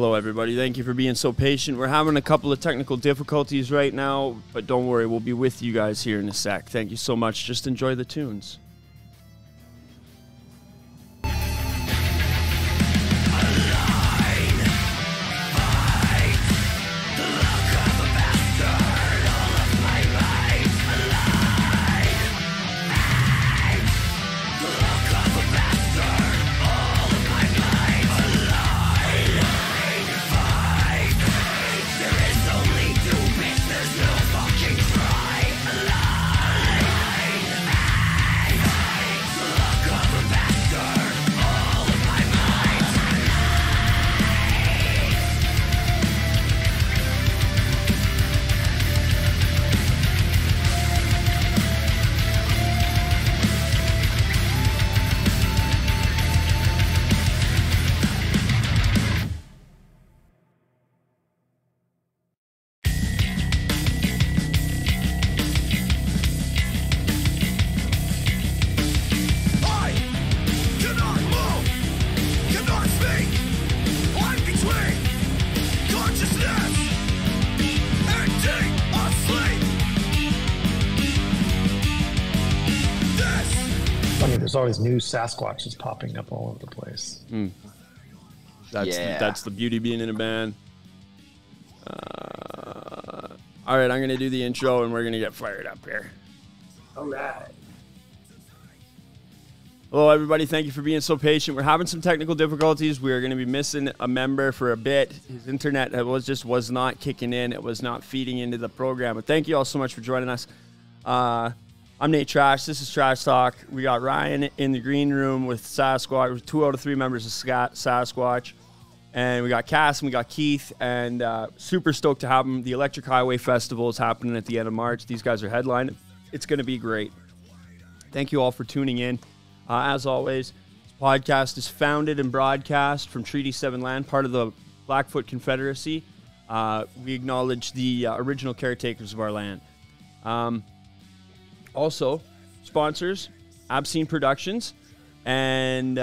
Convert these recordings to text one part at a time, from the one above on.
Hello, everybody. Thank you for being so patient. We're having a couple of technical difficulties right now, but don't worry, we'll be with you guys here in a sec. Thank you so much. Just enjoy the tunes. There's always new Sasquatches popping up all over the place. That's the beauty of being in a band. All right, I'm going to do the intro, and we're going to get fired up here. All right. Hello, everybody. Thank you for being so patient. We're having some technical difficulties. We are going to be missing a member for a bit. His internet was not kicking in. It was not feeding into the program. But thank you all so much for joining us. I'm natetrash. This is Trash Talk. We got Ryan in the green room with Sasquatch. We're 2 out of 3 members of Sasquatch. And we got Cass and we got Keith. And super stoked to have them. The Electric Highway Festival is happening at the end of March. These guys are headlining. It's going to be great. Thank you all for tuning in. As always, this podcast is founded and broadcast from Treaty 7 land, part of the Blackfoot Confederacy. We acknowledge the original caretakers of our land. Also, sponsors, Obscene Productions and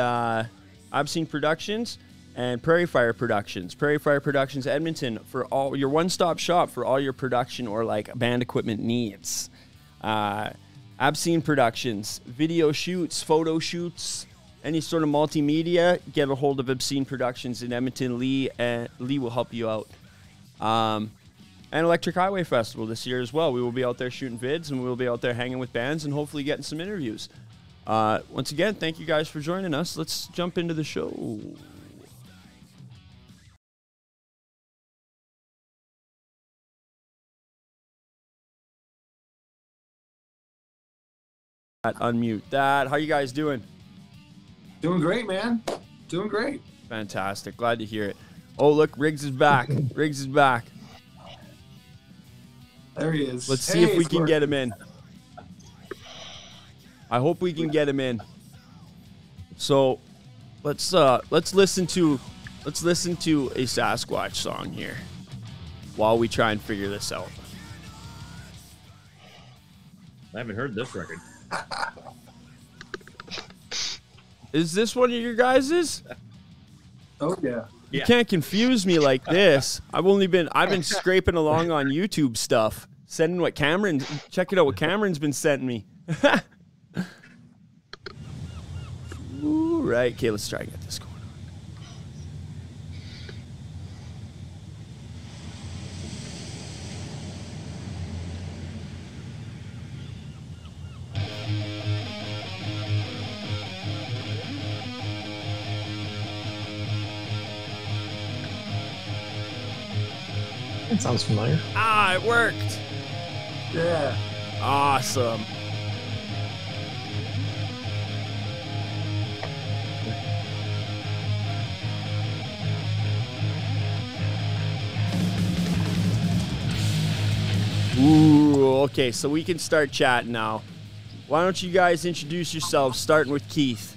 Prairie Fire Productions. Prairie Fire Productions Edmonton for all your one-stop shop for all your production or like band equipment needs. Obscene Productions, video shoots, photo shoots, any sort of multimedia, get a hold of Obscene Productions in Edmonton. Lee will help you out. And Electric Highway Festival this year as well. We will be out there shooting vids, and we will be out there hanging with bands and hopefully getting some interviews. Once again, thank you guys for joining us. Let's jump into the show. Unmute that. How you guys doing? Doing great, man. Doing great. Fantastic. Glad to hear it. Oh, look, Riggs is back. Riggs is back. There he is. Let's see if we can get him in. I hope we can get him in. So, let's listen to a Sasquatch song here while we try and figure this out. I haven't heard this record. Is this one of your guys's? Oh yeah. You can't confuse me like this. I've been scraping along on YouTube stuff, checking out what Cameron's been sending me. Ooh, right. Okay, let's try and get this going on. It sounds familiar. Ah, it worked. Yeah. Awesome. Ooh, okay, so we can start chatting now. Why don't you guys introduce yourselves, starting with Keith?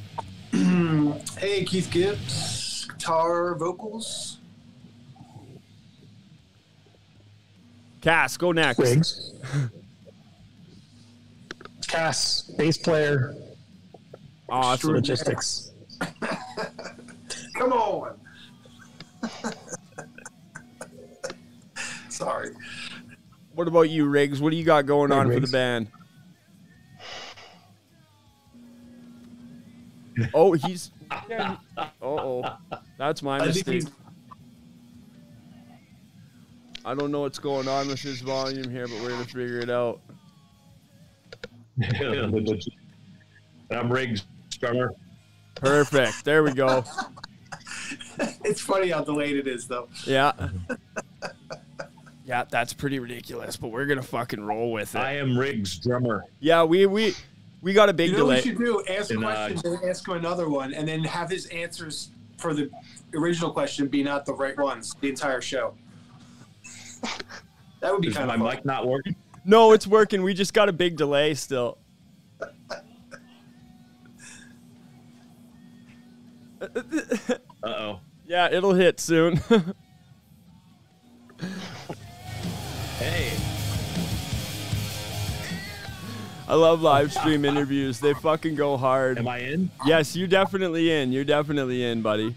Hey, Keith Gibbs, guitar, vocals. Cass, go next. Riggs. Cass, bass player. Awesome. Logistics. Come on. What about you, Riggs? What do you got going on for the Riggs. band? Oh, he's. Uh-oh. That's my I think mistake. he's- I don't know what's going on with his volume here, but we're going to figure it out. I'm Riggs, drummer. Perfect. There we go. It's funny how delayed it is, though. Yeah. Yeah, that's pretty ridiculous, but we're going to fucking roll with it. I am Riggs, drummer. Yeah, we got a big You know what delay. we should do? Ask And, questions and ask him another one, and then have his answers for the original question be not the right ones the entire show. That would be Is kind my of fun. mic not working? No, it's working. We just got a big delay still. Uh-oh. Yeah, it'll hit soon. Hey. I love live stream interviews. They fucking go hard. Am I in? Yes, you're definitely in. You're definitely in, buddy.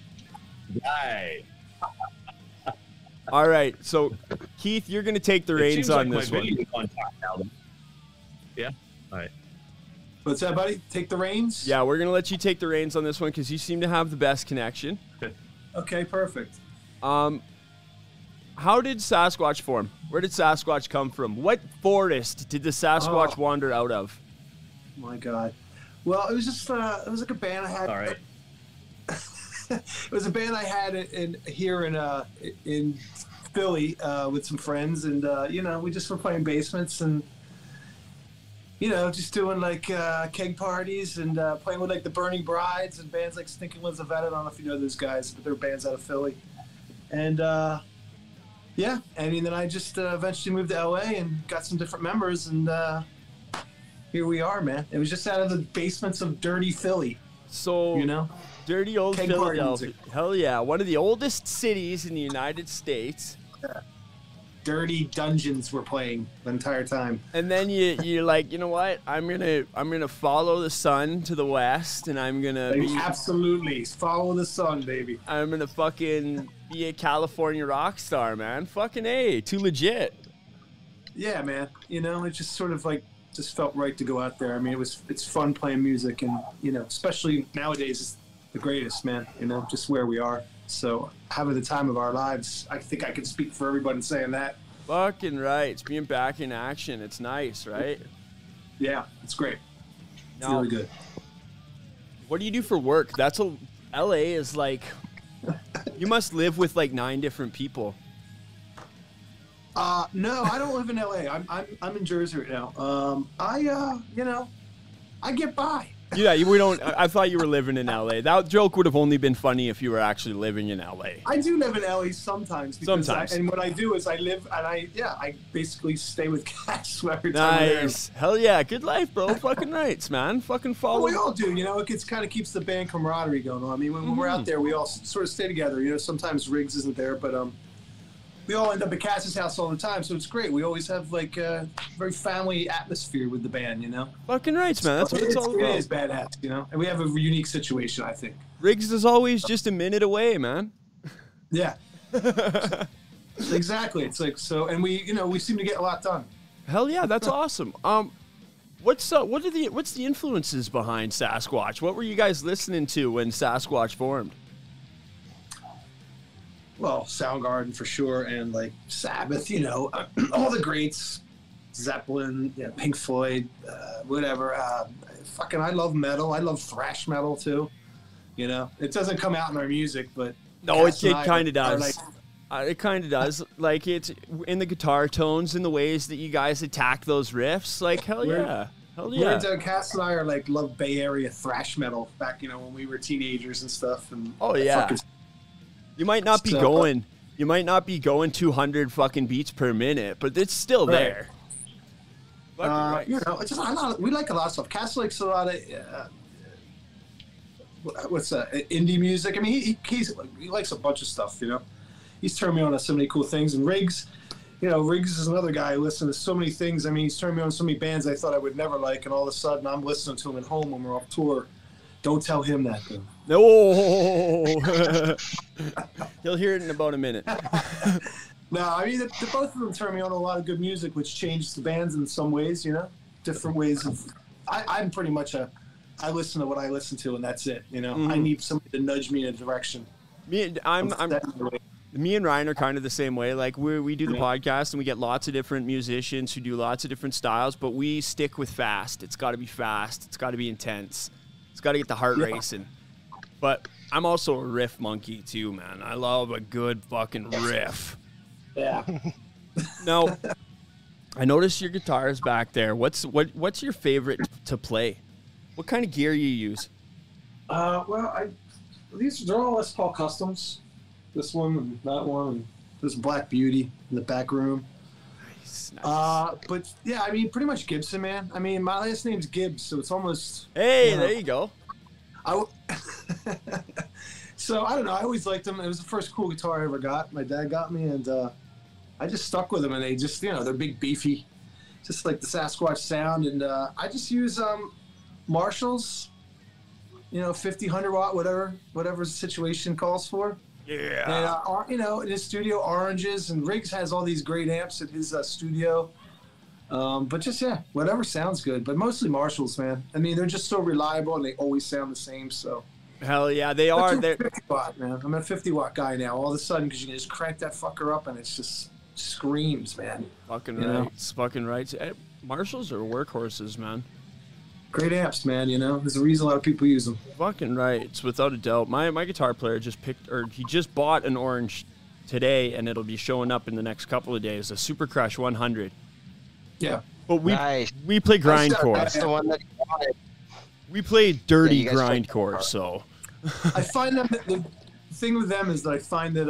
Yay. All right, so Keith, you're gonna take the It reins seems on like this my one. video's on top now, then. Yeah? All right. What's that, buddy? Take the reins? Yeah, we're gonna let you take the reins on this one because you seem to have the best connection. Okay, perfect. How did Sasquatch form? Where did Sasquatch come from? What forest did the Sasquatch Oh. wander out of? My God. Well, it was just it was like a band I had. All right. It was a band I had here in Philly with some friends, and you know, we just were playing basements and you know, just doing like keg parties and playing with like the Burning Brides and bands like Stinking Lizavette. I don't know if you know those guys, but they're bands out of Philly. And yeah, and then I just eventually moved to LA and got some different members, and here we are, man. It was just out of the basements of dirty Philly, So, you know. dirty old Keg party Philadelphia. music. Hell yeah, one of the oldest cities in the United States. Dirty dungeons were playing the entire time. And then you're like, you know what? I'm gonna follow the sun to the west, and I'm gonna Like, be, absolutely follow the sun, baby. I'm gonna fucking be a California rock star, man. Fucking A, too legit. Yeah, man. You know, it just sort of like just felt right to go out there. I mean, it's fun playing music, and you know, especially nowadays, it's the greatest, man. You know, just where we are. So having the time of our lives, I think I can speak for everybody saying that. Fucking right. It's being back in action. It's nice, right? Yeah, it's great. It's Now, really good. what do you do for work? LA is like, you must live with like 9 different people. No, I don't live in LA. I'm in Jersey right now. You know, I get by. Yeah, we don't. I thought you were living in LA. That joke would have only been funny if you were actually living in LA. I do live in LA sometimes. Because Sometimes. and what I do is I live and I basically stay with cats every time I'm there. Nice. Hell yeah. Good life, bro. Fucking rights, man. Fucking Well, follow. we all do, you know. It kind of keeps the band camaraderie going on. I mean, when we're out there, we all sort of stay together. You know, sometimes Riggs isn't there, but we all end up at Cass's house all the time, so it's great. We always have like a very family atmosphere with the band, you know. Fucking rights, man. That's what it's all It about. is badass, you know. And we have a unique situation, I think. Riggs is always just a minute away, man. Yeah. Exactly. It's like so, and we seem to get a lot done. Hell yeah, that's awesome. What's the influences behind Sasquatch? What were you guys listening to when Sasquatch formed? Well, Soundgarden for sure, and like Sabbath, you know, all the greats, Zeppelin, yeah, Pink Floyd, whatever. I love metal. I love thrash metal too. You know, it doesn't come out in our music, but No, Cass it and I kind of are does. like, It kind of does. Like, it's in the guitar tones, in the ways that you guys attack those riffs. Like, hell We're- yeah. Hell we're yeah. into, Cass and I are like love Bay Area thrash metal back, you know, when we were teenagers and stuff. And Oh, yeah. fucking- You might not be So- going. You might not be going 200 fucking beats per minute, but it's still Right. there. Fucking right. You know, it's just we like a lot of stuff. Cass likes a lot of indie music. I mean, he likes a bunch of stuff. You know, he's turned me on to so many cool things. And Riggs, you know, Riggs is another guy who listens to so many things. I mean, he's turned me on to so many bands I thought I would never like, and all of a sudden I'm listening to him at home when we're off tour. Don't tell him that, though. No. He'll hear it in about a minute. No, I mean, the both of them turned me on to a lot of good music, which changed the bands in some ways, you know, different ways of. I'm pretty much I listen to what I listen to, and that's it. You know, I need somebody to nudge me in a direction. Me and Ryan are kind of the same way. Like we do the podcast and we get lots of different musicians who do lots of different styles, but we stick with fast. It's got to be fast. It's got to be intense. It's got to get the heart racing. But I'm also a riff monkey too, man. I love a good fucking riff. Yeah. Now, I noticed your guitar is back there. What's your favorite to play? What kind of gear you use? Well, they're all Les Paul customs. This one and that one, and this Black Beauty in the back room. Nice. But yeah, I mean, pretty much Gibson, man. I mean, my last name's Gibbs, so it's almost. Hey, there you go. So I don't know. I always liked them. It was the first cool guitar I ever got. My dad got me, and I just stuck with them. And they just, you know, they're big, beefy, just like the Sasquatch sound. And I just use Marshalls, you know, 50, 100 watt, whatever the situation calls for. Yeah. And, you know, in his studio, oranges, and Riggs has all these great amps at his studio. But just, yeah, whatever sounds good. But mostly Marshalls, man. I mean, they're just so reliable, and they always sound the same, so. Hell yeah, they are. They're 50 watt, man. I'm a 50 watt guy now. All of a sudden, because you can just crank that fucker up, and it's just screams, man. Fucking You right. know? It's fucking right. Marshalls are workhorses, man. Great amps, man. You know, there's a reason a lot of people use them. Fucking right. It's without a doubt. My guitar player just he just bought an orange today, and it'll be showing up in the next couple of days. A Super Crush 100. Yeah. But we Nice. we play grindcore. That's the one that you wanted. We play dirty Yeah, you guys play grindcore. guitar. So I find that the thing with them is that I find that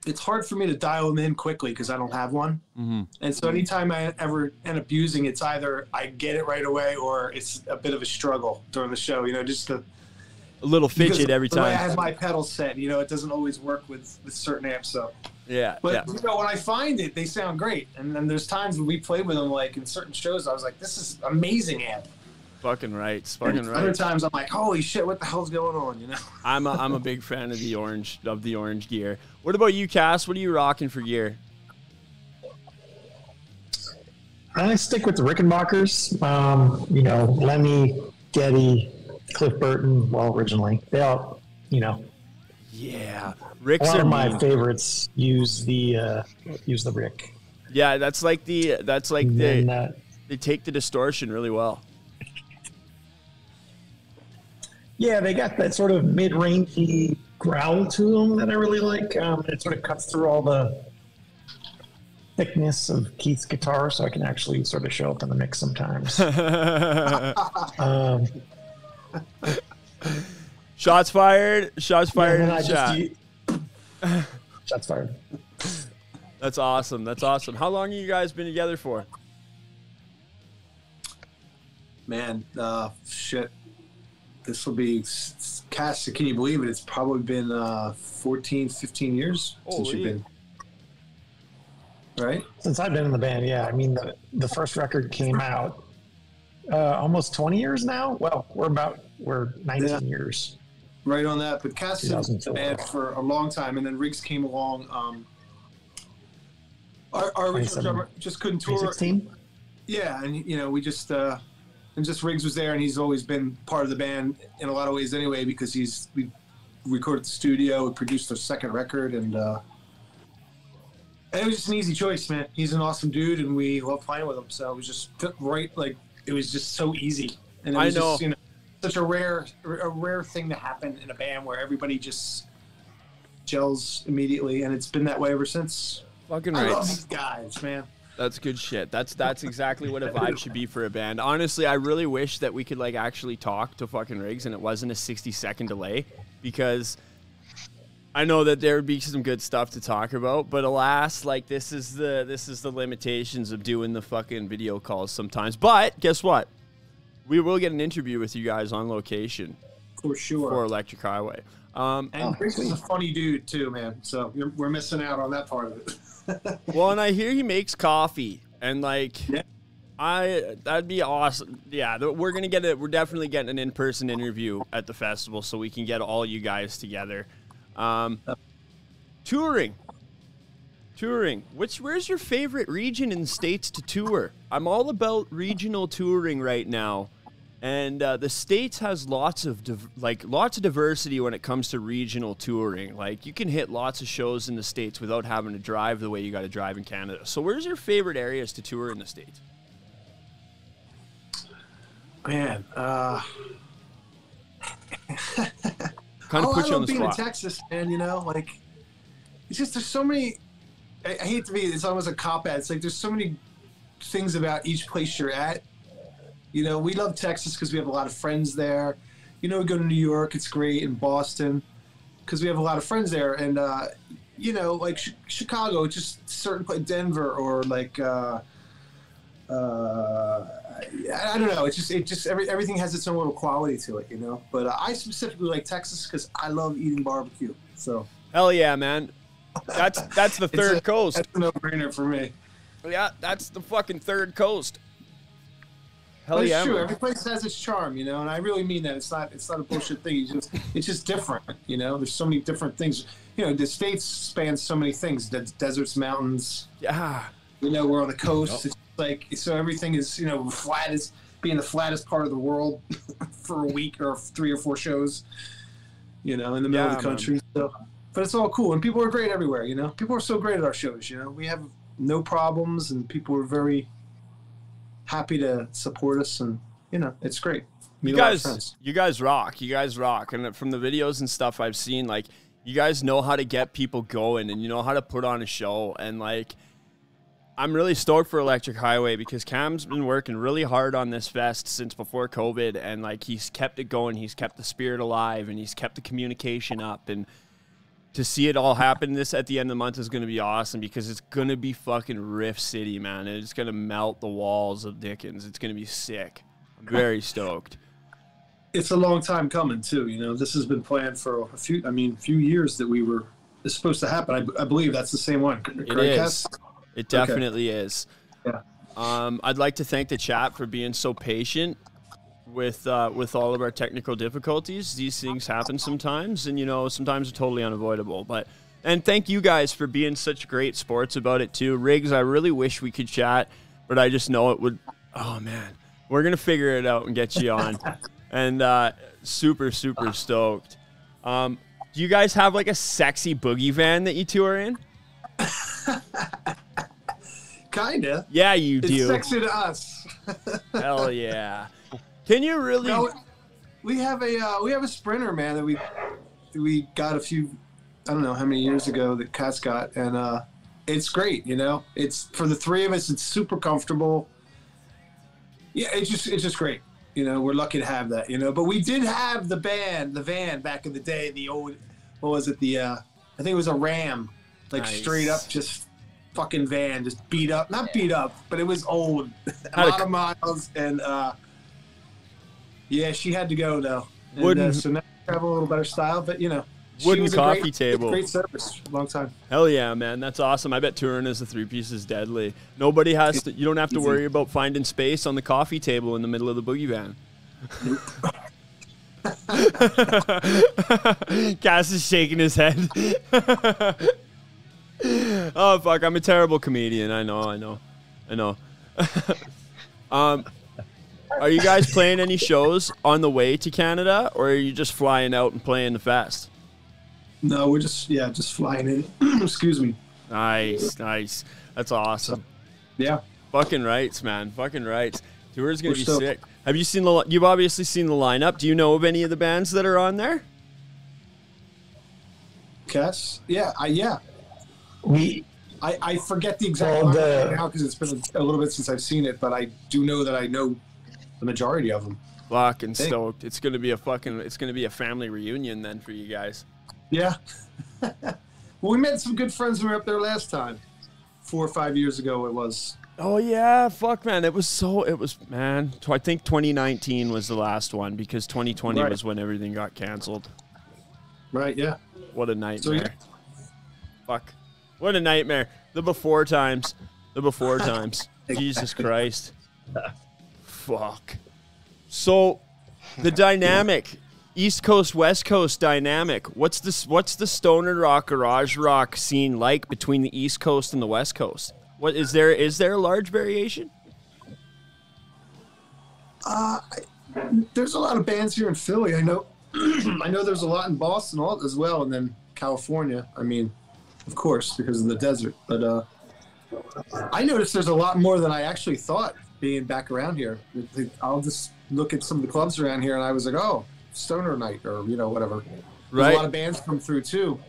it's hard for me to dial them in quickly because I don't have one. Mm-hmm. And so anytime I ever end up using, it's either I get it right away or it's a bit of a struggle during the show. You know, just to a little because fidget every the way I time. have my pedals set, you know, it doesn't always work with certain amps. So, Yeah. but yeah. you know, when I find it, they sound great. And then there's times when we play with them, like in certain shows, I was like, this is amazing amp. Fucking right. It's fucking And other right. times I'm like, holy shit, what the hell's going on? You know. I'm a big fan of the orange gear. What about you, Cass? What are you rocking for gear? I stick with the Rickenbackers. You know, Lemmy, Getty, Cliff Burton. Well, originally they all, you know, Yeah, a Rick's lot are of my mean. favorites use the Rick. Yeah, that's like And then, they take the distortion really well. yeah, they got that sort of mid-rangey growl to them that I really like. It sort of cuts through all the thickness of Keith's guitar, so I can actually sort of show up in the mix sometimes. Shots fired. Shots fired in and the then chat. shots fired. That's awesome. That's awesome. How long have you guys been together for? Man, shit. This will be, Cass, can you believe it? It's probably been 14, 15 years since you've been. Right? Since I've been in the band, yeah. I mean, the first record came out almost 20 years now. Well, we're 19 years. Right on that. But Cass has been in the 2004. band for a long time, and then Riggs came along. Our original 27. drummer just couldn't tour. 2016? Yeah, and you know, we just and just Riggs was there, and he's always been part of the band in a lot of ways anyway, because we recorded at the studio, we produced our second record, and it was just an easy choice, man. He's an awesome dude, and we love playing with him, so it was just fit right, like it was just so easy, and it was I know. just, you know, such a rare thing to happen in a band where everybody just gels immediately, and it's been that way ever since. Fucking I right. love these guys, man. That's good shit. That's exactly what a vibe should be for a band. Honestly, I really wish that we could like actually talk to fucking Riggs and it wasn't a 60-second delay, because I know that there would be some good stuff to talk about, but alas, like this is the limitations of doing the fucking video calls sometimes. But guess what? We will get an interview with you guys on location For sure. for Electric Highway. And Riggs is a funny dude too, man. So we're missing out on that part of it. Well, and I hear he makes coffee, and like, Yeah. that'd be awesome. Yeah, we're definitely getting an in-person interview at the festival, so we can get all you guys together. Touring. Touring. Where's your favorite region in the States to tour? I'm all about regional touring right now. And the States has lots of diversity when it comes to regional touring. Like, you can hit lots of shows in the States without having to drive the way you got to drive in Canada. So where's your favorite areas to tour in the States? Man, kind of put you on the being spot. in Texas, man, you know, like, it's just, there's so many, I hate to be, it's almost a cop-out. It's like, there's so many things about each place you're at. You know, we love Texas because we have a lot of friends there. You know, we go to New York, it's great, and Boston, because we have a lot of friends there. And, you know, like Chicago, just certain place, Denver, or like, I don't know. It just everything has its own little quality to it, you know. But I specifically like Texas because I love eating barbecue. So. Hell yeah, man. That's the third coast. That's a no-brainer for me. Yeah, that's the fucking third coast. Hell But yeah, it's true. man. Every place has its charm, you know, and I really mean that. It's not a bullshit thing. It's just different, you know. There's so many different things. You know, the States spans so many things. Deserts, mountains. Yeah. You know, we're on the coast. It's like, so everything is, you know, flat as being the flattest part of the world for a week or 3 or 4 shows. You know, in the middle of the country. So, but it's all cool, and people are great everywhere. You know, people are so great at our shows. You know, we have no problems, and people are very happy to support us, and you know, it's great. You guys rock. You guys rock. And from the videos and stuff I've seen, like, you guys know how to get people going, and you know how to put on a show. And like, I'm really stoked for Electric Highway because Cam's been working really hard on this fest since before COVID, and like, he's kept it going. He's kept the spirit alive, and he's kept the communication up. And to see it all happen this at the end of the month is going to be awesome because it's going to be fucking Riff City, man. It's going to melt the walls of Dickens. It's going to be sick. I'm very stoked. It's a long time coming too. You know, this has been planned for a few years that it's supposed to happen. I believe that's the same one. Correct, it is. Cass? It definitely is. Yeah. I'd like to thank the chat for being so patient with all of our technical difficulties. These things happen sometimes, and you know, sometimes they're totally unavoidable. And thank you guys for being such great sports about it too. Riggs, I really wish we could chat, but I just know it would. Oh man, we're gonna figure it out and get you on. And super stoked. Do you guys have like a sexy boogie van that you tour in? Kinda. Yeah, you do. It's sexy to us. Hell yeah. Can you really? No, we have a Sprinter, man, that we got a few, I don't know how many years ago that Cass got, and it's great. You know, it's for the 3 of us. It's super comfortable. Yeah, it's just great. You know, we're lucky to have that. You know, but we did have the van back in the day. The old, what was it? I think it was a Ram, like Nice. straight up just fucking van, just beat up. Not beat up, but it was old, a lot of miles, and yeah, she had to go though. And, so now we have a little better style, but you know, wooden coffee table. Great service, long time. Hell yeah, man, that's awesome. I bet touring as a 3-piece is deadly. Nobody has to. You don't have to worry about finding space on the coffee table in the middle of the boogie van. Cass is shaking his head. Oh fuck, I'm a terrible comedian. I know. Are you guys playing any shows on the way to Canada, or are you just flying out and playing the fest? No, we're just flying in. Excuse me. Nice. That's awesome. Yeah. Fucking rights, man. Fucking rights. Tour's gonna be stoked. sick. Have you seen you've obviously seen the lineup. Do you know of any of the bands that are on there? Cass? Yeah. I forget the exact Well, lineup right now because it's been a little bit since I've seen it, but I do know that I know the majority of them. Fucking stoked. It's gonna be a family reunion then for you guys. Yeah. Well, we met some good friends who were up there last time. 4 or 5 years ago it was. Oh yeah, fuck man. I think 2019 was the last one because 2020 was when everything got canceled. Right, yeah. What a nightmare. So, yeah. Fuck. What a nightmare. The before times. Jesus Christ. Fuck. So the dynamic, East Coast, West Coast dynamic. What's the stoner rock, garage rock scene like between the East Coast and the West Coast? What is there a large variation? There's a lot of bands here in Philly. I know I know there's a lot in Boston as well, and then California. I mean, of course, because of the desert. But I noticed there's a lot more than I actually thought being back around here. I'll just look at some of the clubs around here, and I was like, oh, stoner night, or whatever. There's Right. a lot of bands come through too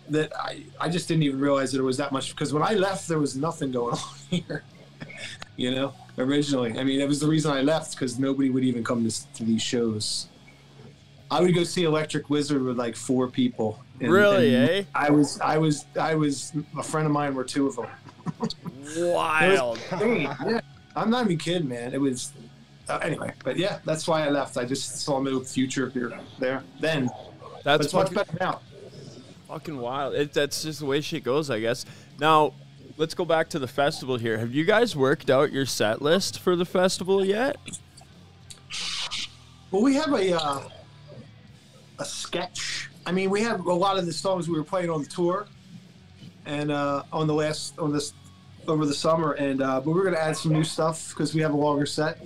that I just didn't even realize that it was that much, because when I left there was nothing going on here. Originally, I mean, it was the reason I left, because nobody would even come to these shows. I would go see Electric Wizard with like 4 people. Really, eh? I was a friend of mine were 2 of them. Wild. Yeah, I'm not even kidding, man. It was anyway, but yeah, that's why I left. I just saw no future there. Then That's it's much better now. fucking wild. That's just the way shit goes, I guess. Now, let's go back to the festival here. Have you guys worked out your set list for the festival yet? Well, we have a sketch. I mean, we have a lot of the songs we were playing on the tour, and over the summer, and but we're gonna add some new stuff because we have a longer set.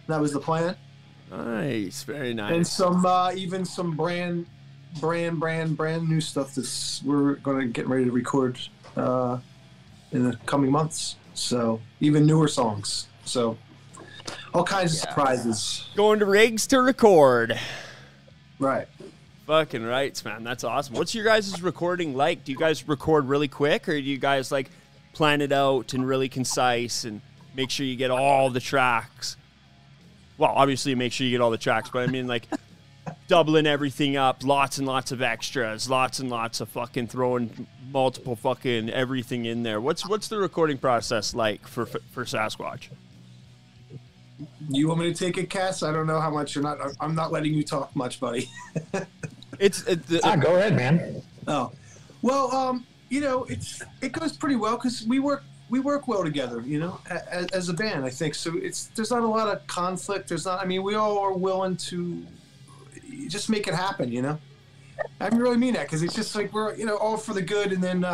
That was the plan. Nice, very nice. And some even some brand new stuff we're gonna get ready to record in the coming months. So even newer songs. So all kinds of surprises. Going to rigs to record. Right. Fucking rights, man. That's awesome. What's your guys' recording like? Do you guys record really quick, or do you guys like plan it out and really concise and make sure you get all the tracks? Well, obviously make sure you get all the tracks, but I mean like doubling everything up, lots and lots of extras, lots and lots of fucking throwing multiple fucking everything in there. What's the recording process like for Sasquatch? You want me to take it, Cass? I don't know how much I'm not letting you talk much, buddy. Go ahead, man. Oh, well, it goes pretty well because we work well together, as a band, I think. So there's not a lot of conflict. We all are willing to just make it happen, I really mean that, because it's just like we're, all for the good, and then,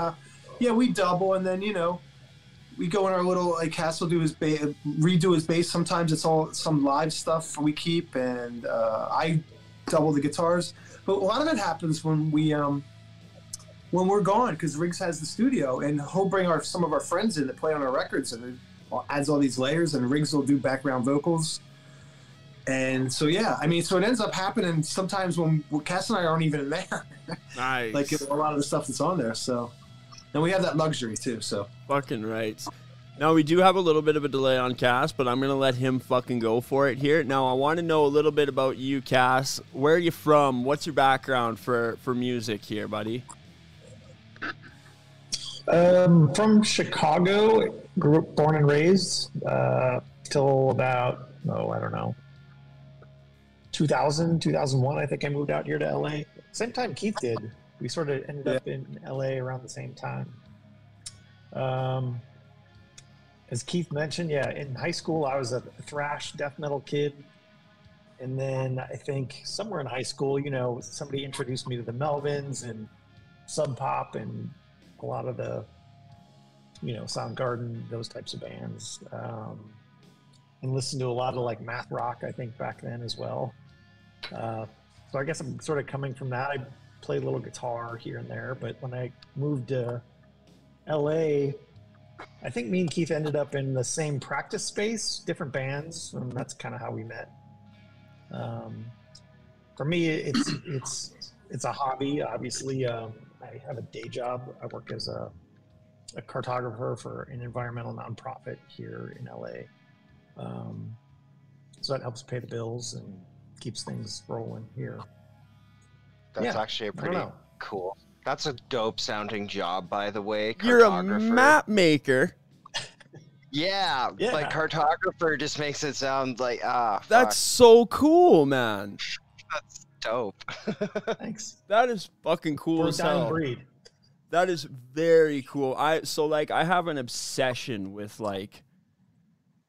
we double, and then, we go in our little, like, Cass will do redo his bass. Sometimes it's all some live stuff we keep, and I double the guitars. But a lot of it happens when we're gone, because Riggs has the studio, and he'll bring some of our friends in that play on our records, and it adds all these layers, and Riggs will do background vocals. And so, so it ends up happening sometimes when Cass and I aren't even in there. Nice. Like a lot of the stuff that's on there, so. And we have that luxury too, so. Fucking right. Now, we do have a little bit of a delay on Cass, but I'm going to let him fucking go for it here. Now, I want to know a little bit about you, Cass. Where are you from? What's your background for music here, buddy? From Chicago, born and raised, till about, I don't know, 2000, 2001, I think I moved out here to LA. Same time Keith did. We sort of ended up in LA around the same time. As Keith mentioned, in high school, I was a thrash death metal kid. And then I think somewhere in high school, somebody introduced me to the Melvins and Sub Pop and a lot of the, Soundgarden, those types of bands. And listened to a lot of like math rock, I think, back then as well. So I guess I'm sort of coming from that. I played a little guitar here and there, but when I moved to LA, I think me and Keith ended up in the same practice space, different bands, and that's kind of how we met. For me, it's a hobby. Obviously, I have a day job. I work as a cartographer for an environmental nonprofit here in LA. So that helps pay the bills and keeps things rolling here. That's actually a pretty cool. That's a dope sounding job, by the way. You're a map maker. Yeah, like cartographer just makes it sound like That's so cool, man. That's dope. Thanks. That is fucking cool as hell. Breed. That is very cool. I have an obsession with like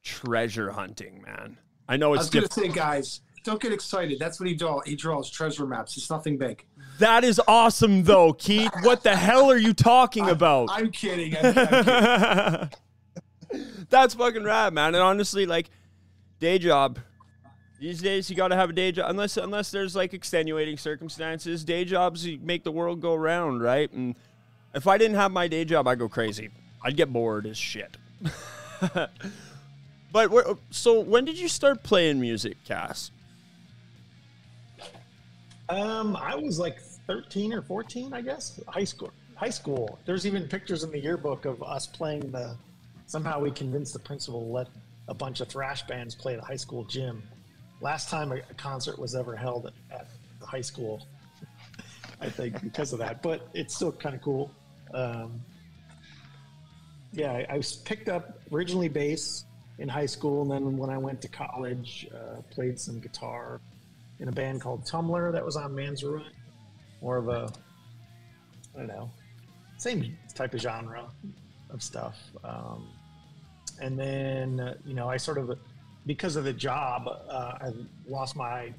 treasure hunting, man. I know it's I was gonna say, guys, don't get excited. That's what he draws. He draws treasure maps. It's nothing big. That is awesome, though, Keith. What the hell are you talking about? I'm kidding. I'm kidding. That's fucking rad, man. And honestly, like, day job. These days, you got to have a day job. Unless there's, like, extenuating circumstances. Day jobs make the world go round, right? And if I didn't have my day job, I'd go crazy. I'd get bored as shit. But, so, when did you start playing music, Cass? I was like 13 or 14, I guess. High school. There's even pictures in the yearbook of us playing somehow we convinced the principal to let a bunch of thrash bands play at the high school gym. Last time a concert was ever held at the high school, I think, because of that. But it's still kind of cool. Yeah, I was picked up originally bass in high school, and then when I went to college, played some guitar in a band called Tumblr that was on Manzarun. More of a, I don't know, same type of genre of stuff. And then, I sort of, because of the job, I lost my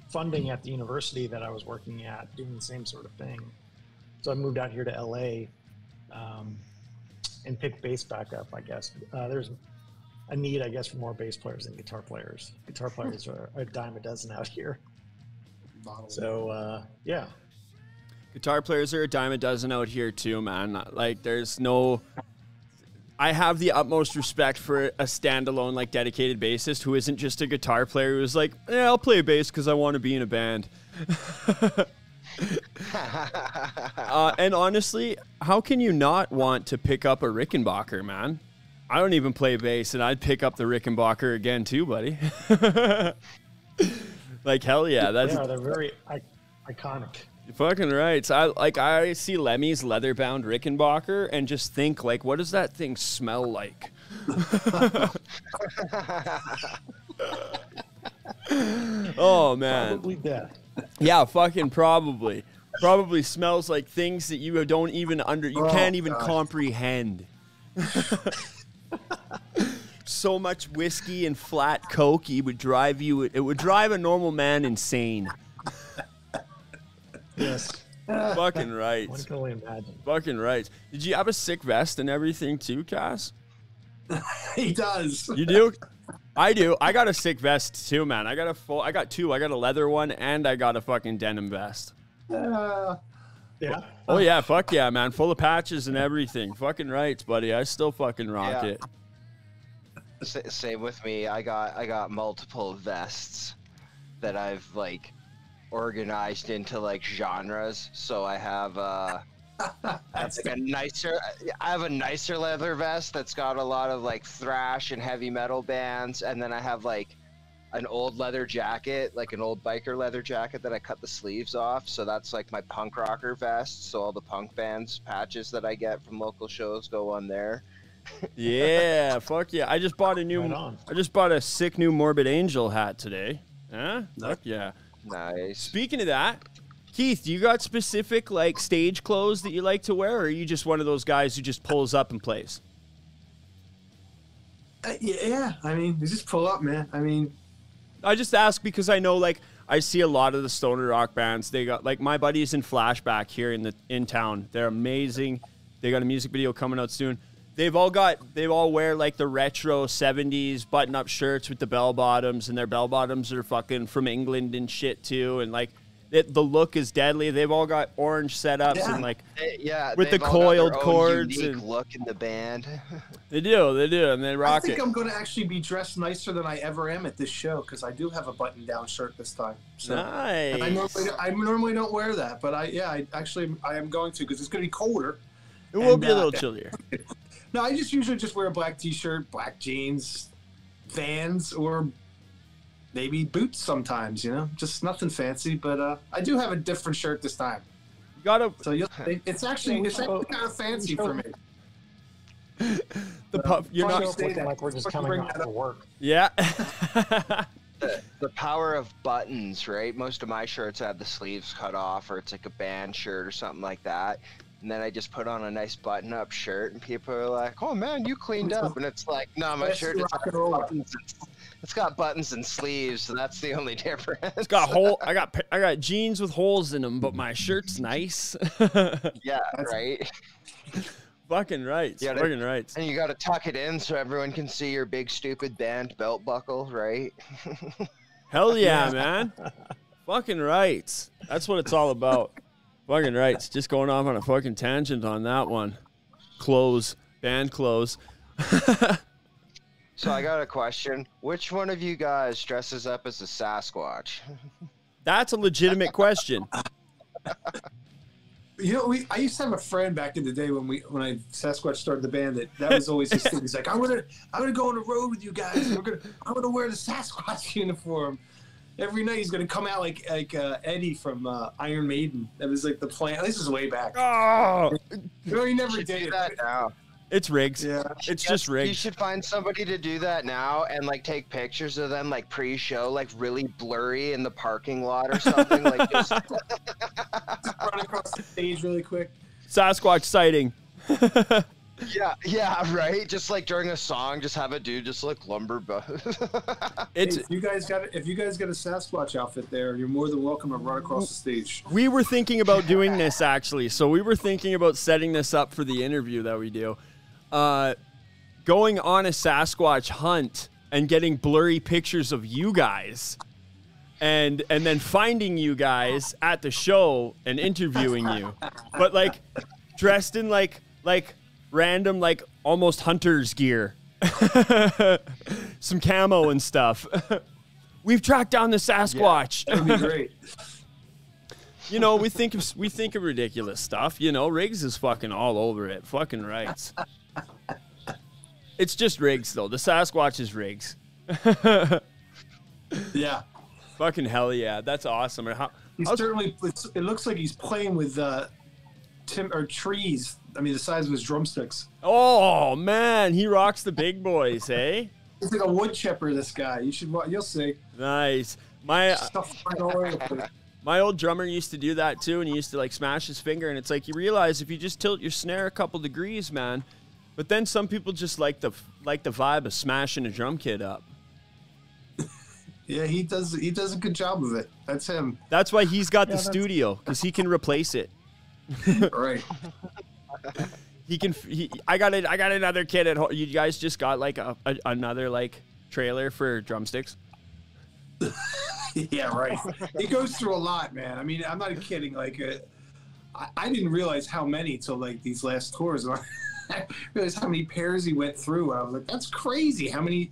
funding at the university that I was working at, doing the same sort of thing. So I moved out here to LA and picked bass back up, I guess. There's a need, I guess, for more bass players than guitar players. Guitar players are a dime a dozen out here. So, yeah. Guitar players are a dime a dozen out here too, man. Like, there's no... I have the utmost respect for a standalone, like, dedicated bassist who isn't just a guitar player who's like, I'll play bass because I want to be in a band. And honestly, how can you not want to pick up a Rickenbacker, man? I don't even play bass, and I'd pick up the Rickenbacker again too, buddy. Like, hell yeah. They're very iconic. You're fucking right. So I see Lemmy's leather-bound Rickenbacker and just think, like, what does that thing smell like? Oh, man. Probably death. Yeah, fucking probably. Probably smells like things that you don't even can't even comprehend. So much whiskey and flat coke, it would drive a normal man insane. Yes. Fucking right. One can only imagine. Fucking right. Did you have a sick vest and everything too, He does. You do? I do. I got a sick vest too, man. I got two. I got a leather one and I got a fucking denim vest. Yeah. Oh yeah, fuck yeah, man. Full of patches and everything. Fucking right, buddy. I still fucking rock it. Same with me. I got multiple vests that I've like organized into like genres. So I have like a nicer leather vest that's got a lot of like thrash and heavy metal bands, and then I have like an old leather jacket, like an old biker leather jacket that I cut the sleeves off. So that's like my punk rocker vest. So all the punk bands patches that I get from local shows go on there. Yeah, fuck yeah. I just bought a sick new Morbid Angel hat today. Huh? Fuck yeah. Nice. Speaking of that, Keith, you got specific like stage clothes that you like to wear, or are you just one of those guys who just pulls up and plays? Yeah, I mean, you just pull up, man. I mean, I just ask because I know, like, I see a lot of the stoner rock bands. They got, like, my buddies in Flashback here in town. They're amazing. They got a music video coming out soon. They all wear, like, the retro 70s button-up shirts with the bell-bottoms, and their bell-bottoms are fucking from England and shit, too. And, like, the look is deadly. They've all got orange setups and, like, with the coiled cords. Unique look in the band. They do, and they rock it. I think I'm going to actually be dressed nicer than I ever am at this show, because I do have a button-down shirt this time. So, nice. And I normally don't wear that, but I am going to, because it's going to be colder. It will be a little chillier. No, I usually just wear a black t-shirt, black jeans, Vans, or maybe boots sometimes, just nothing fancy, but I do have a different shirt this time. You gotta. So it's actually kind of fancy for me. The puff. You're not looking like we're just coming out for work. Yeah. The power of buttons, right? Most of my shirts have the sleeves cut off, or it's like a band shirt or something like that. And then I just put on a nice button-up shirt, and people are like, "Oh man, you cleaned up." And it's like, no, my shirt is buttons. It's got buttons and sleeves, so that's the only difference. It's got I got jeans with holes in them, but my shirt's nice. Yeah, right. Fucking right. Fucking right. And you got to tuck it in so everyone can see your big stupid band belt buckle, right? Hell yeah, man. Fucking right. That's what it's all about. Fucking right. Just going off on a fucking tangent on that one. Clothes. Band clothes. So I got a question. Which one of you guys dresses up as a Sasquatch? That's a legitimate question. You know, I used to have a friend back in the day when I Sasquatch started the band that was always his thing. He's like, I'm gonna go on the road with you guys. I'm gonna wear the Sasquatch uniform. Every night he's gonna come out like Eddie from Iron Maiden. That was like the plan. This is way back. Oh, No, he never did Do that now. it's rigs. Yeah. It's just rigs. You should find somebody to do that now and like take pictures of them like pre-show, like really blurry in the parking lot or something. Like just Run across the stage really quick. Sasquatch sighting. yeah, right. Just like during a song, just have a dude just like lumber. It's Hey, if you guys got a Sasquatch outfit there, you're more than welcome to run across the stage. We were thinking about doing this actually. So we were thinking about setting this up for the interview that we do. Going on a Sasquatch hunt and getting blurry pictures of you guys and then finding you guys at the show and interviewing you. But like dressed in like random like almost hunter's gear. Some camo and stuff. We've tracked down the Sasquatch. That would be great. You know, we think of ridiculous stuff. You know, Riggs is fucking all over it. Fucking right. It's just Riggs, though. The Sasquatch is Riggs. Yeah. Fucking hell yeah. That's awesome. It looks like he's playing with trees. I mean, the size of his drumsticks. Oh, man. He rocks the big boys, eh? He's like a wood chipper, this guy. You'll see. Nice. My Stuff flying all over the place. My old drummer used to do that too, and he used to like smash his finger, and it's like you realize if you just tilt your snare a couple degrees, man. But then some people just like the vibe of smashing a drum kit up. Yeah, he does a good job of it. That's him. That's why he's got the studio, because he can replace it. Right. I got another kit at home. You guys just got like another like trailer for drumsticks. Yeah, right. He goes through a lot, man. I mean, I'm not kidding. Like, I didn't realize how many till like these last tours. I realized how many pairs he went through. I was like, that's crazy. How many?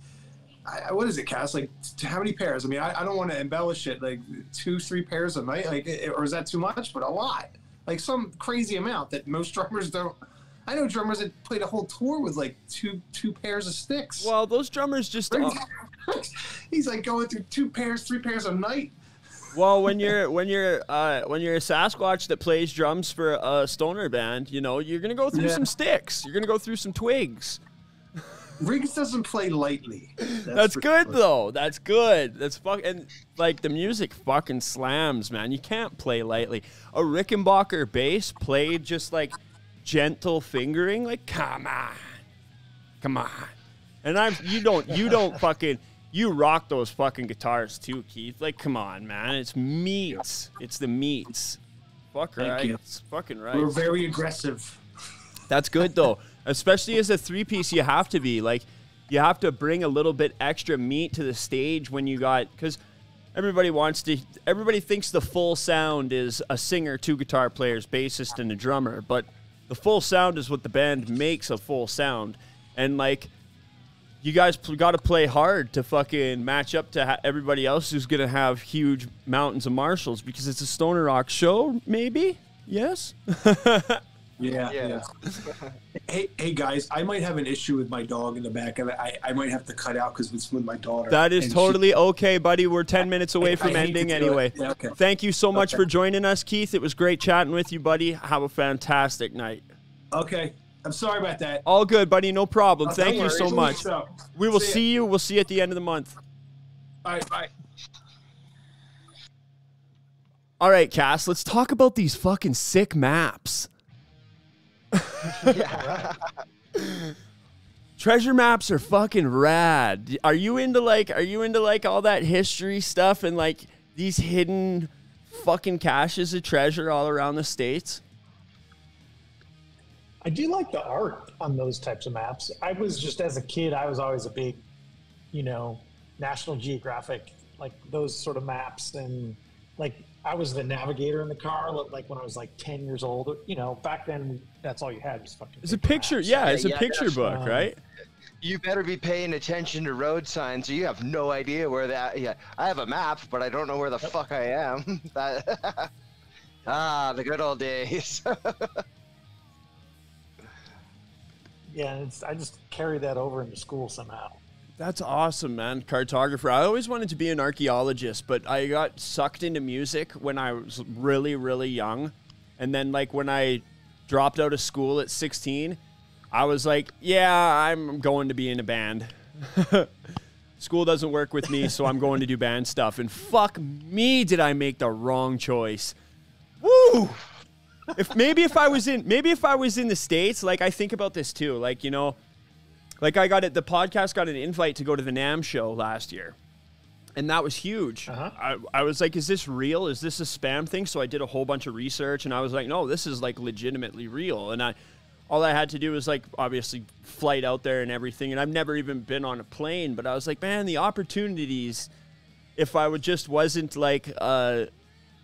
What is it, Cass? Like, how many pairs? I mean, I don't want to embellish it. Like 2-3 pairs a night, like, or is that too much? But a lot, like some crazy amount that most drummers don't. I know drummers that played a whole tour with like two pairs of sticks. Well, those drummers just. He's like going through 2 pairs, 3 pairs a night. Well, when you're a Sasquatch that plays drums for a stoner band, you know you're gonna go through some sticks. You're gonna go through some twigs. Riggs doesn't play lightly. That's good though. That's good. That's and like the music fucking slams, man. You can't play lightly. A Rickenbacker bass played just like gentle fingering, like come on. And you don't fucking. You rock those fucking guitars too, Keith. Like, come on, man. It's meats. It's the meats. Fuck right. It's fucking right. We're very aggressive. That's good, though. Especially as a 3-piece, you have to be. Like, you have to bring a little bit extra meat to the stage when you got... Because everybody thinks the full sound is a singer, 2 guitar players, bassist, and a drummer. But the full sound is what the band makes a full sound. And, like... You guys got to play hard to fucking match up to everybody else who's going to have huge mountains of Marshalls because it's a stoner rock show, maybe? Yes? Yeah. Hey, guys, I might have an issue with my dog in the back, and I might have to cut out because it's with my daughter. That is totally okay, buddy. We're 10 minutes away from ending anyway. Yeah, okay. Thank you so much for joining us, Keith. It was great chatting with you, buddy. Have a fantastic night. Okay. I'm sorry about that. All good, buddy. No problem. Thank you so much. So, We will see you. We'll see you at the end of the month. All right, bye. All right, Cass, let's talk about these fucking sick maps. Treasure maps are fucking rad. Are you into like all that history stuff and like these hidden fucking caches of treasure all around the States? I do like the art on those types of maps. I was just, as a kid, I was always a big, you know, National Geographic, like those sort of maps. And like, I was the navigator in the car, like when I was like 10 years old. You know, back then, that's all you had was fucking. It's a picture, maps. yeah, it's a picture book, right? You better be paying attention to road signs, or you have no idea where that. Yeah, I have a map, but I don't know where the fuck I am. The good old days. Yeah, I just carry that over into school somehow. That's awesome, man. Cartographer. I always wanted to be an archaeologist, but I got sucked into music when I was really, really young. And then, like, when I dropped out of school at 16, I was like, yeah, I'm going to be in a band. School doesn't work with me, so I'm going to do band stuff. And fuck me, did I make the wrong choice. Woo! If I was in the States, like, I think about this too. Like, you know, like the podcast got an invite to go to the NAMM show last year. And that was huge. I was like, is this real? Is this a spam thing? So I did a whole bunch of research and I was like, no, this is like legitimately real. And all I had to do was like, obviously flight out there and everything. And I've never even been on a plane, but I was like, man, the opportunities, if I wasn't like a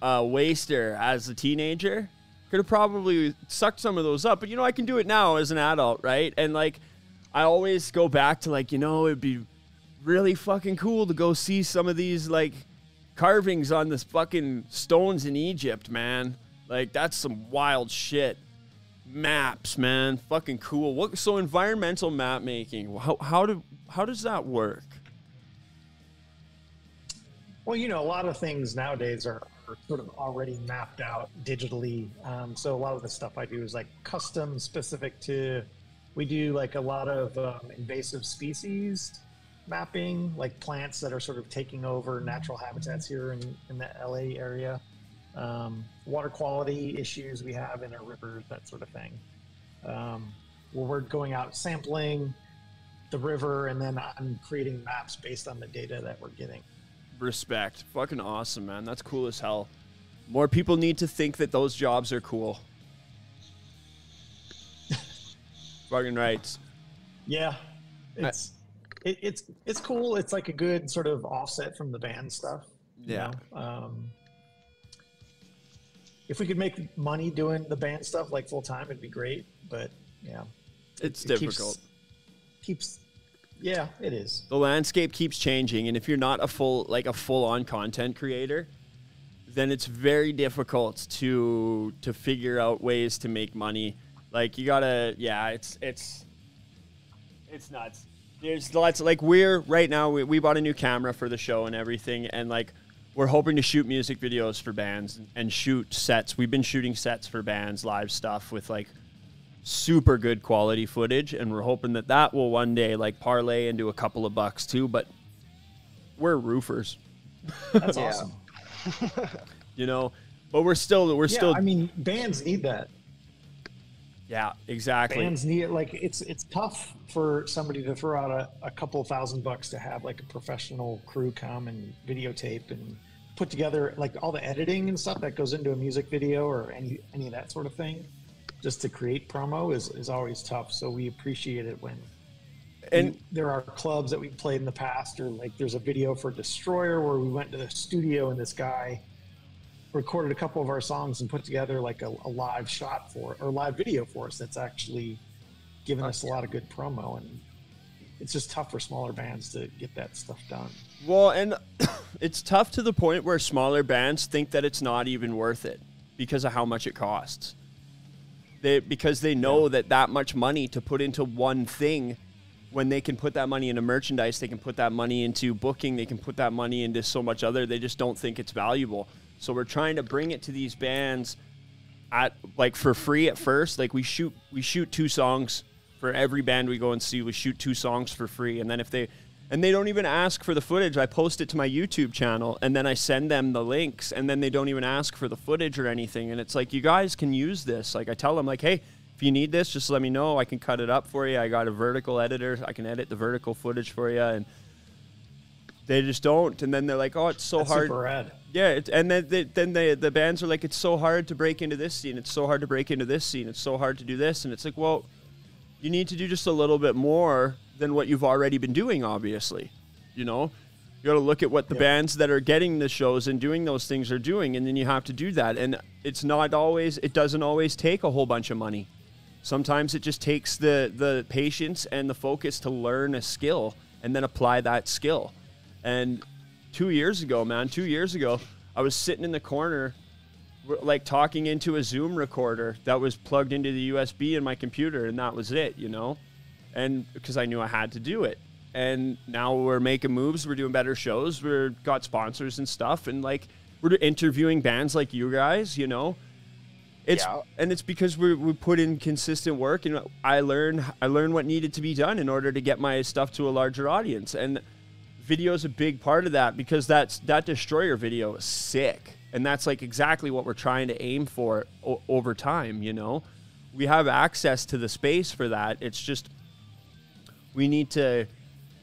waster as a teenager, could have probably sucked some of those up. But, you know, I can do it now as an adult, right? And, like, I always go back to, like, you know, it'd be really fucking cool to go see some of these, like, carvings on this fucking stones in Egypt, man. Like, that's some wild shit. Maps, man. Fucking cool. So environmental map making, how does that work? Well, you know, a lot of things nowadays are sort of already mapped out digitally. So a lot of the stuff I do is like custom specific to, we do like a lot of invasive species mapping, like plants that are sort of taking over natural habitats here in the LA area. Water quality issues we have in our rivers, that sort of thing. Where we're going out sampling the river, and then I'm creating maps based on the data that we're getting. Respect. Fucking awesome, man. That's cool as hell. More people need to think that those jobs are cool. Fucking right. Yeah. It's cool. It's like a good sort of offset from the band stuff. Yeah. You know? If we could make money doing the band stuff like full time, it'd be great. But yeah, it's difficult. Yeah, it is. The landscape keeps changing, and if you're not a full-on content creator, then it's very difficult to figure out ways to make money. Like, you gotta, yeah, it's nuts. There's lots, like, right now we bought a new camera for the show and everything, and like we're hoping to shoot music videos for bands and shoot sets. We've been shooting sets for bands, live stuff with like super good quality footage, and we're hoping that will one day like parlay into a couple of bucks too. But we're roofers. That's awesome. You know, but we're still. I mean, bands need that. Yeah, exactly. Bands need it. Like, it's tough for somebody to throw out a couple $1,000 to have like a professional crew come and videotape and put together like all the editing and stuff that goes into a music video or any of that sort of thing. Just to create promo is always tough. So we appreciate it when there are clubs that we've played in the past, or like there's a video for Destroyer where we went to the studio and this guy recorded a couple of our songs and put together like a live shot live video for us. That's actually given us a lot of good promo, and it's just tough for smaller bands to get that stuff done. Well, and it's tough to the point where smaller bands think that it's not even worth it because of how much it costs. Because they know that much money to put into one thing, when they can put that money into merchandise, they can put that money into booking, they can put that money into so much other, they just don't think it's valuable. So we're trying to bring it to these bands for free at first. Like we shoot 2 songs for every band we go and see. We shoot 2 songs for free, and then they don't even ask for the footage. I post it to my YouTube channel, and then I send them the links, and then they don't even ask for the footage or anything. And it's like, you guys can use this. Like, I tell them, like, hey, if you need this, just let me know. I can cut it up for you. I got a vertical editor. I can edit the vertical footage for you. And they just don't. And then they're like, oh, it's so That's hard. super rad. Yeah, and then the bands are like, it's so hard to break into this scene. It's so hard to break into this scene. It's so hard to do this. And it's like, well, you need to do just a little bit more than what you've already been doing, obviously. You know? You got to look at what the bands that are getting the shows and doing those things are doing, and then you have to do that. And it doesn't always take a whole bunch of money. Sometimes it just takes the patience and the focus to learn a skill and then apply that skill. And 2 years ago, I was sitting in the corner, like talking into a Zoom recorder that was plugged into the USB in my computer, and that was it, you know? And because I knew I had to do it. And now we're making moves. We're doing better shows. We've got sponsors and stuff. And like, we're interviewing bands like you guys, you know, and it's because we put in consistent work, and I learned what needed to be done in order to get my stuff to a larger audience. And video is a big part of that, because that Destroyer video is sick. And that's like exactly what we're trying to aim for over time. You know, we have access to the space for that. It's just, we need to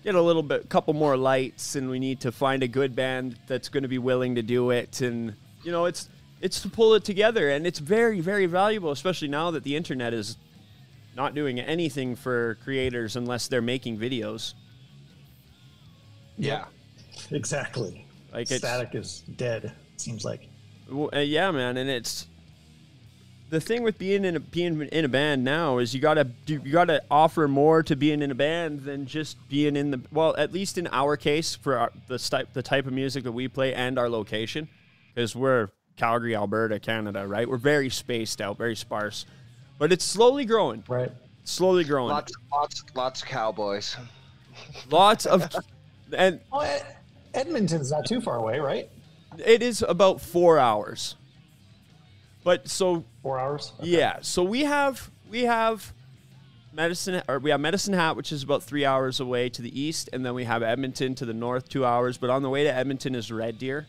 get a couple more lights, and we need to find a good band that's going to be willing to do it. And, you know, it's to pull it together, and it's very, very valuable, especially now that the internet is not doing anything for creators unless they're making videos. Yeah, exactly. Like, static is dead, it seems like. Well, yeah, man. And it's the thing with being in a band now is you gotta offer more to being in a band than just being in the, well, at least in our case, for the type of music that we play and our location, because we're Calgary, Alberta, Canada, right? We're very spaced out, very sparse, but it's slowly growing. Right. Slowly growing. Lots of cowboys. Lots of, and Edmonton's not too far away, right? It is about 4 hours. But so 4 hours. Okay. Yeah, so we have Medicine Hat, which is about 3 hours away to the east, and then we have Edmonton to the north, 2 hours. But on the way to Edmonton is Red Deer,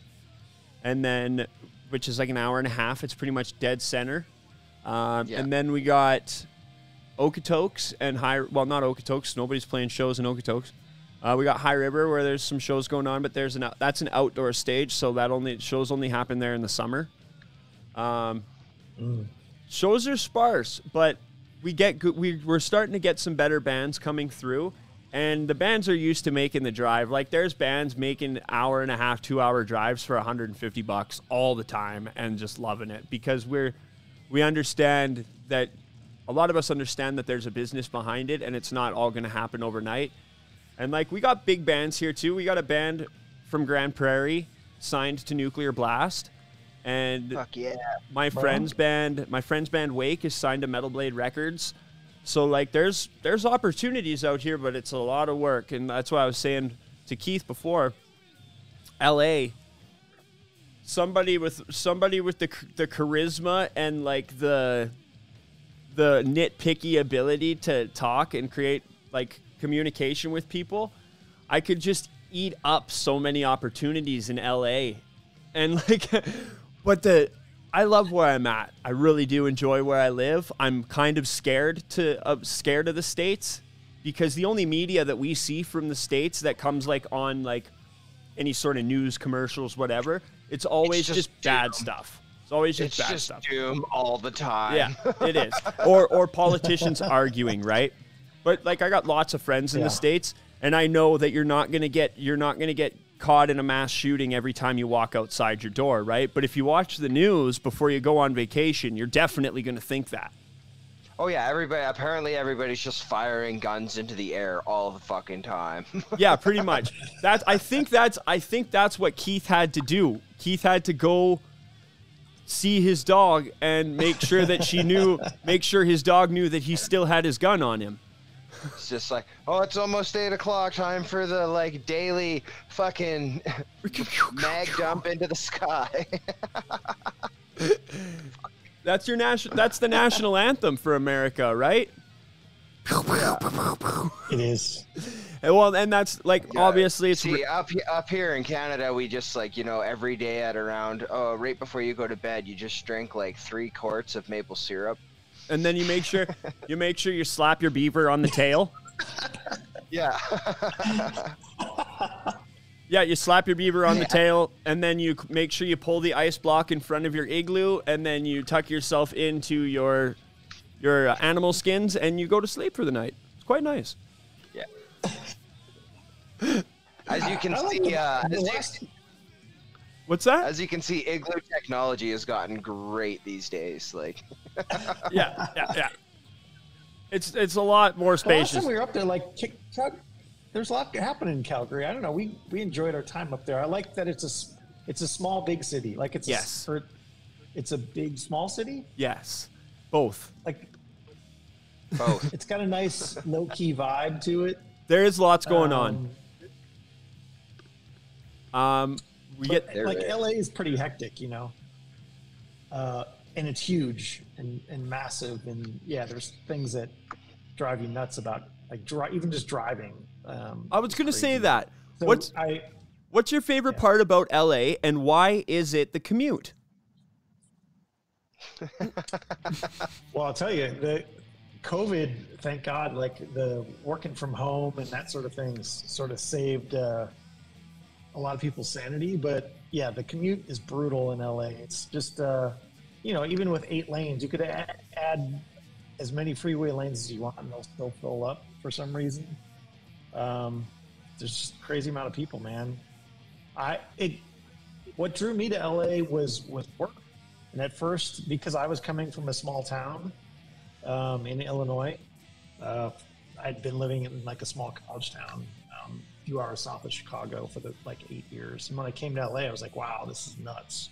and then which is like an hour and a half. It's pretty much dead center. And then we got Okotoks and not Okotoks. Nobody's playing shows in Okotoks. We got High River, where there's some shows going on, but that's an outdoor stage, so shows only happen there in the summer. Shows are sparse, but we're starting to get some better bands coming through, and the bands are used to making the drive. Like, there's bands making hour and a half, 2 hour drives for $150 all the time and just loving it, because we understand that, a lot of us understand that there's a business behind it, and it's not all going to happen overnight. And like, we got big bands here too. We got a band from Grand Prairie signed to Nuclear Blast. And fuck yeah. My friend's band Wake is signed to Metal Blade Records. So like, there's opportunities out here, but it's a lot of work. And that's why I was saying to Keith before, LA, somebody with the charisma and like the nitpicky ability to talk and create like communication with people, I could just eat up so many opportunities in LA. And like, but I love where I'm at. I really do enjoy where I live. I'm kind of scared of the States, because the only media that we see from the States that comes like on like any sort of news, commercials, whatever, it's always just bad stuff. It's always just bad stuff. Doom all the time. Yeah, it is. Or politicians arguing, right? But like, I got lots of friends in the States, and I know that you're not gonna get caught in a mass shooting every time you walk outside your door, right? But if you watch the news before you go on vacation, you're definitely gonna think that. Oh yeah, everybody's just firing guns into the air all the fucking time. Yeah, pretty much. I think that's what Keith had to do. Keith had to go see his dog and make sure his dog knew that he still had his gun on him. It's just like, oh, it's almost 8 o'clock. Time for the like daily fucking mag dump into the sky. That's the national anthem for America, right? It is. And that's like, obviously it's up here in Canada, we just like, you know, every day at around right before you go to bed, you just drink like 3 quarts of maple syrup. and then you make sure you slap your beaver on the tail. Yeah. Yeah, you slap your beaver on the tail, and then you make sure you pull the ice block in front of your igloo, and then you tuck yourself into your animal skins, and you go to sleep for the night. It's quite nice. Yeah. As you can see, what's that? As you can see, igloo technology has gotten great these days. Like, yeah. It's a lot more spacious. Last time we were up there, like, there's a lot happening in Calgary. I don't know. We enjoyed our time up there. I like that it's a small big city. Like it's it's a big small city. Yes, both. Like both. It's got a nice low key vibe to it. There is lots going on. We get like LA is pretty hectic, you know, and it's huge and massive, and yeah, there's things that drive you nuts about like even just driving. I was going to say that. So what's your favorite part about LA, and why is it the commute? Well, I'll tell you, the COVID, thank God, like the working from home and that sort of things sort of saved a lot of people's sanity. But yeah, the commute is brutal in LA. It's just, you know, even with 8 lanes, you could add as many freeway lanes as you want and they'll still fill up for some reason. There's just a crazy amount of people, man. What drew me to LA was work. And at first, because I was coming from a small town in Illinois, I'd been living in like a small college town, a few hours south of Chicago for 8 years. And when I came to LA, I was like, wow, this is nuts.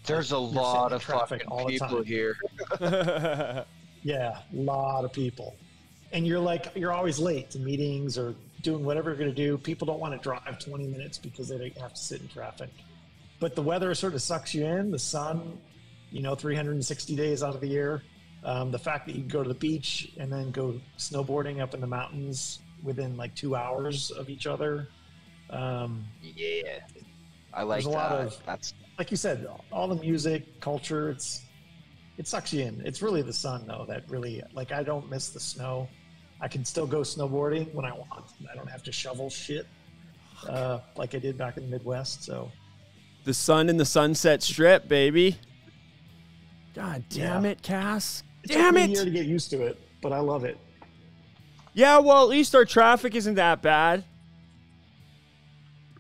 There's a lot of fucking people here. Yeah, a lot of people. And you're always late to meetings or doing whatever you're going to do. People don't want to drive 20 minutes because they have to sit in traffic. But the weather sort of sucks you in. The sun, you know, 360 days out of the year. The fact that you can go to the beach and then go snowboarding up in the mountains within like 2 hours of each other. Yeah, I like that. Lot of, that's like you said, all the music, culture. It sucks you in. It's really the sun though that really, like, I don't miss the snow. I can still go snowboarding when I want. I don't have to shovel shit like I did back in the Midwest. So the sun in the Sunset Strip, baby. God damn it, Cass. Damn it. It's a year to get used to it, but I love it. Yeah, well, at least our traffic isn't that bad.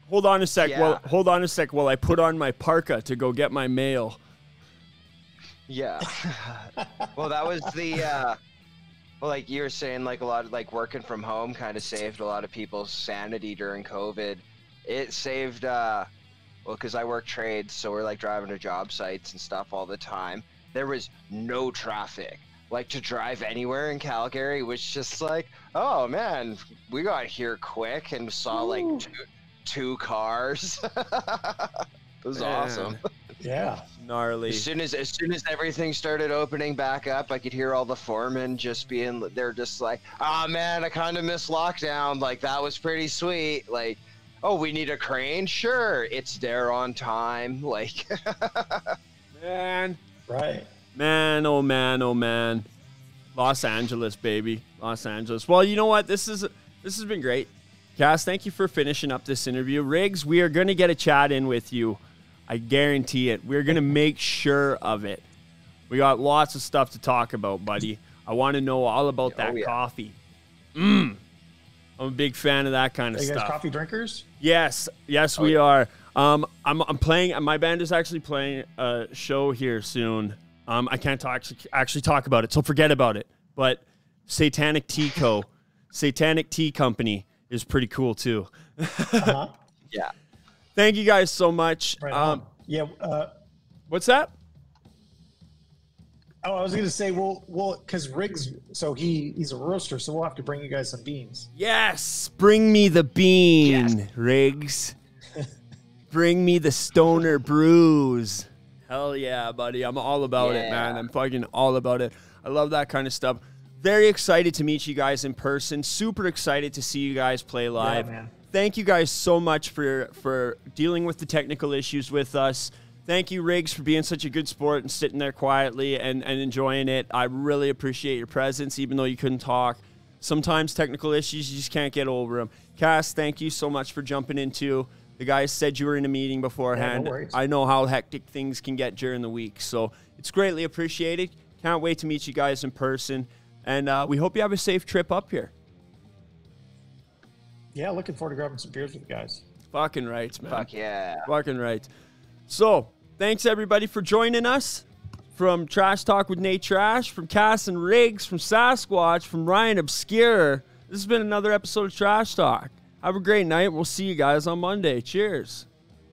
Hold on a sec. Yeah. Hold on a sec while I put on my parka to go get my mail. Yeah. Well, that was the well, like you were saying, like a lot of like working from home kind of saved a lot of people's sanity during COVID. It saved well, because I work trades, so we're like driving to job sites and stuff all the time. There was no traffic. Like to drive anywhere in Calgary was just like, oh man, we got here quick and saw like two cars. It was awesome. Yeah. Gnarly. As soon as everything started opening back up, I could hear all the foremen just being, they're just like, oh man, I kind of missed lockdown. Like that was pretty sweet. Like, oh, we need a crane? Sure. It's there on time. Like, man. Right. Man, oh man, oh man. Los Angeles, baby. Los Angeles. Well, you know what? This has been great. Cass, thank you for finishing up this interview. Riggs, we are going to get a chat in with you. I guarantee it. We're going to make sure of it. We got lots of stuff to talk about, buddy. I want to know all about that coffee. I'm a big fan of that kind of stuff. Are you guys coffee drinkers? Yes, we are. I'm playing. My band is actually playing a show here soon. I can't actually talk about it, so forget about it. But Satanic Tea Company is pretty cool too. yeah. Thank you guys so much. Right yeah. What's that? Oh, I was going to say, well, because Riggs, so he's a roaster, so we'll have to bring you guys some beans. Yes, bring me the bean, Riggs. Bring me the stoner brews. Hell yeah, buddy. I'm all about it, man. I'm fucking all about it. I love that kind of stuff. Very excited to meet you guys in person. Super excited to see you guys play live. Yeah, man. Thank you guys so much for dealing with the technical issues with us. Thank you, Riggs, for being such a good sport and sitting there quietly and enjoying it. I really appreciate your presence, even though you couldn't talk. Sometimes technical issues, you just can't get over them. Cass, thank you so much for jumping into. The guys said you were in a meeting beforehand. Yeah, no worries. I know how hectic things can get during the week, so it's greatly appreciated. Can't wait to meet you guys in person, and we hope you have a safe trip up here. Yeah, looking forward to grabbing some beers with you guys. Fucking right, man. Fuck yeah. Fucking right. So, thanks everybody for joining us. From Trash Talk with Nate Trash, from Cass and Riggs, from Sasquatch, from Ryan Obscure. This has been another episode of Trash Talk. Have a great night. We'll see you guys on Monday. Cheers.